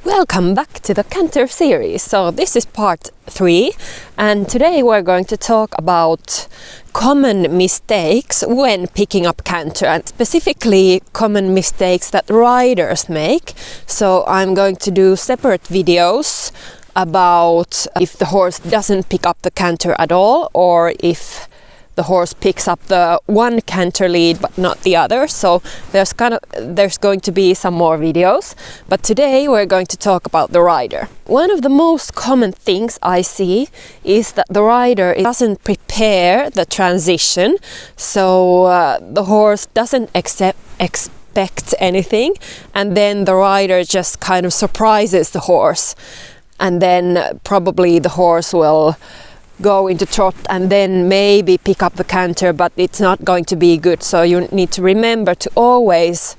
Welcome back to the Canter series. So this is part 3 and today we're going to talk about common mistakes when picking up canter and specifically common mistakes that riders make. So I'm going to do separate videos about if the horse doesn't pick up the canter at all or if the horse picks up the one canter lead but not the other. So there's going to be some more videos, but today we're going to talk about the rider. One of the most common things I see is that the rider doesn't prepare the transition, so the horse doesn't expect anything, and then the rider just kind of surprises the horse, and then probably the horse will go into trot and then maybe pick up the canter, but it's not going to be good. So you need to remember to always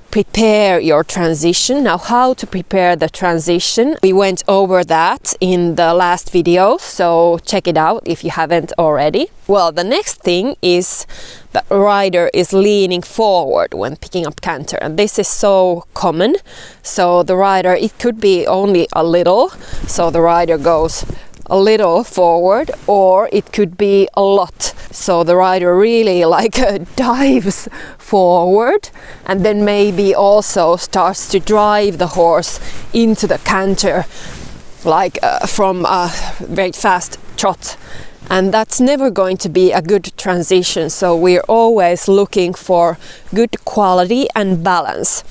prepare your transition. Now, how to prepare the transition, we went over that in the last video, so check it out if you haven't already. Well, the next thing is the rider is leaning forward when picking up canter, and this is so common. So the rider, it could be only a little, so the rider goes a little forward, or it could be a lot, so the rider really dives forward and then maybe also starts to drive the horse into the canter from a very fast trot, and that's never going to be a good transition. So we're always looking for good quality and balance.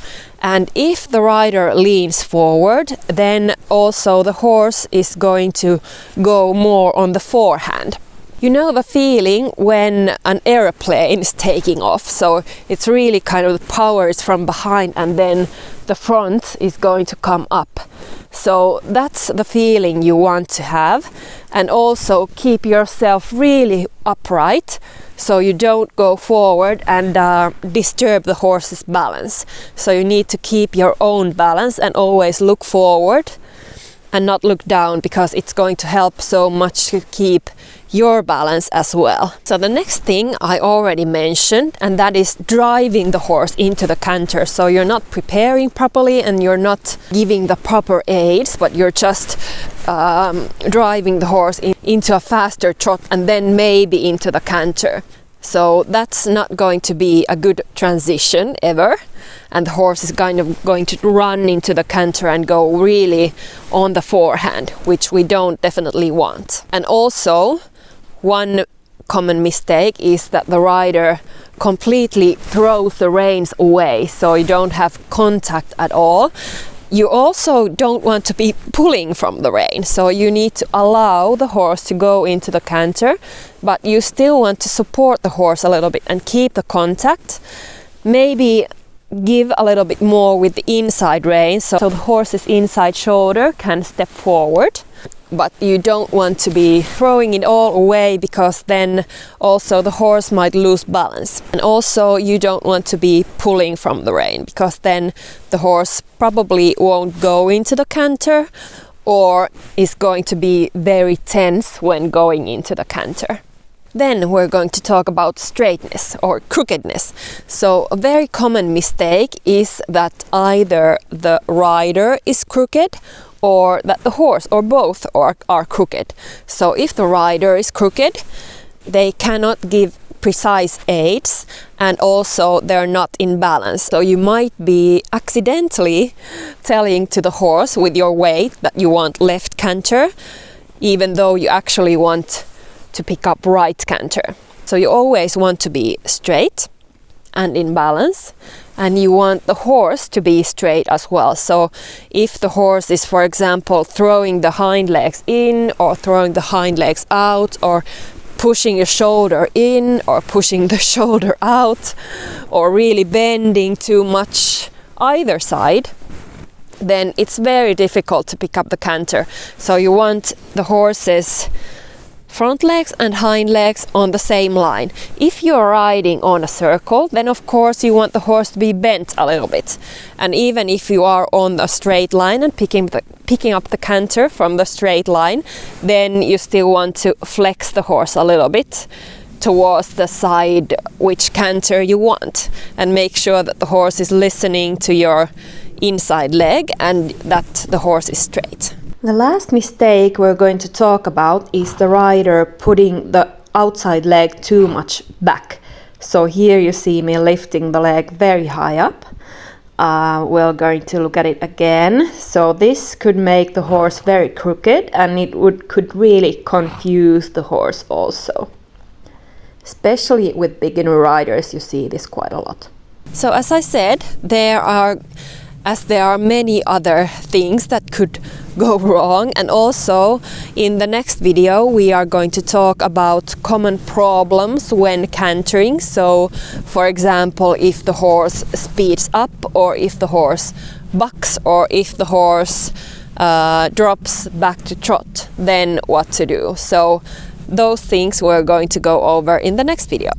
And if the rider leans forward, then also the horse is going to go more on the forehand. You know the feeling when an airplane is taking off, so it's really kind of the power is from behind and then the front is going to come up. So that's the feeling you want to have, and also keep yourself really upright so you don't go forward and disturb the horse's balance. So you need to keep your own balance and always look forward and not look down, because it's going to help so much to keep your balance as well. So the next thing I already mentioned, and that is driving the horse into the canter. So you're not preparing properly and you're not giving the proper aids, but you're just driving the horse into a faster trot and then maybe into the canter. So that's not going to be a good transition ever, and the horse is kind of going to run into the canter and go really on the forehand, which we don't definitely want. And also one common mistake is that the rider completely throws the reins away, so you don't have contact at all. You also don't want to be pulling from the rein, so you need to allow the horse to go into the canter, but you still want to support the horse a little bit and keep the contact. Maybe give a little bit more with the inside rein, so the horse's inside shoulder can step forward. But you don't want to be throwing it all away, because then also the horse might lose balance. And also you don't want to be pulling from the rein, because then the horse probably won't go into the canter or is going to be very tense when going into the canter. Then we're going to talk about straightness or crookedness. So a very common mistake is that either the rider is crooked or that the horse or both are crooked. So if the rider is crooked, they cannot give precise aids, and also they're not in balance. So you might be accidentally telling to the horse with your weight that you want left canter, even though you actually want to pick up right canter. So you always want to be straight and in balance, and you want the horse to be straight as well. So if the horse is, for example, throwing the hind legs in or throwing the hind legs out, or pushing your shoulder in or pushing the shoulder out, or really bending too much either side, then it's very difficult to pick up the canter. So you want the horse's front legs and hind legs on the same line. If you're riding on a circle, then of course you want the horse to be bent a little bit. And even if you are on a straight line and picking up the canter from the straight line, then you still want to flex the horse a little bit towards the side which canter you want, and make sure that the horse is listening to your inside leg and that the horse is straight. The last mistake we're going to talk about is the rider putting the outside leg too much back. So here you see me lifting the leg very high up. We're going to look at it again. So this could make the horse very crooked, and it could really confuse the horse also. Especially with beginner riders, you see this quite a lot. So as I said, there are many other things that could go wrong, and also in the next video we are going to talk about common problems when cantering. So for example, if the horse speeds up, or if the horse bucks, or if the horse drops back to trot, then what to do. So those things we're going to go over in the next video.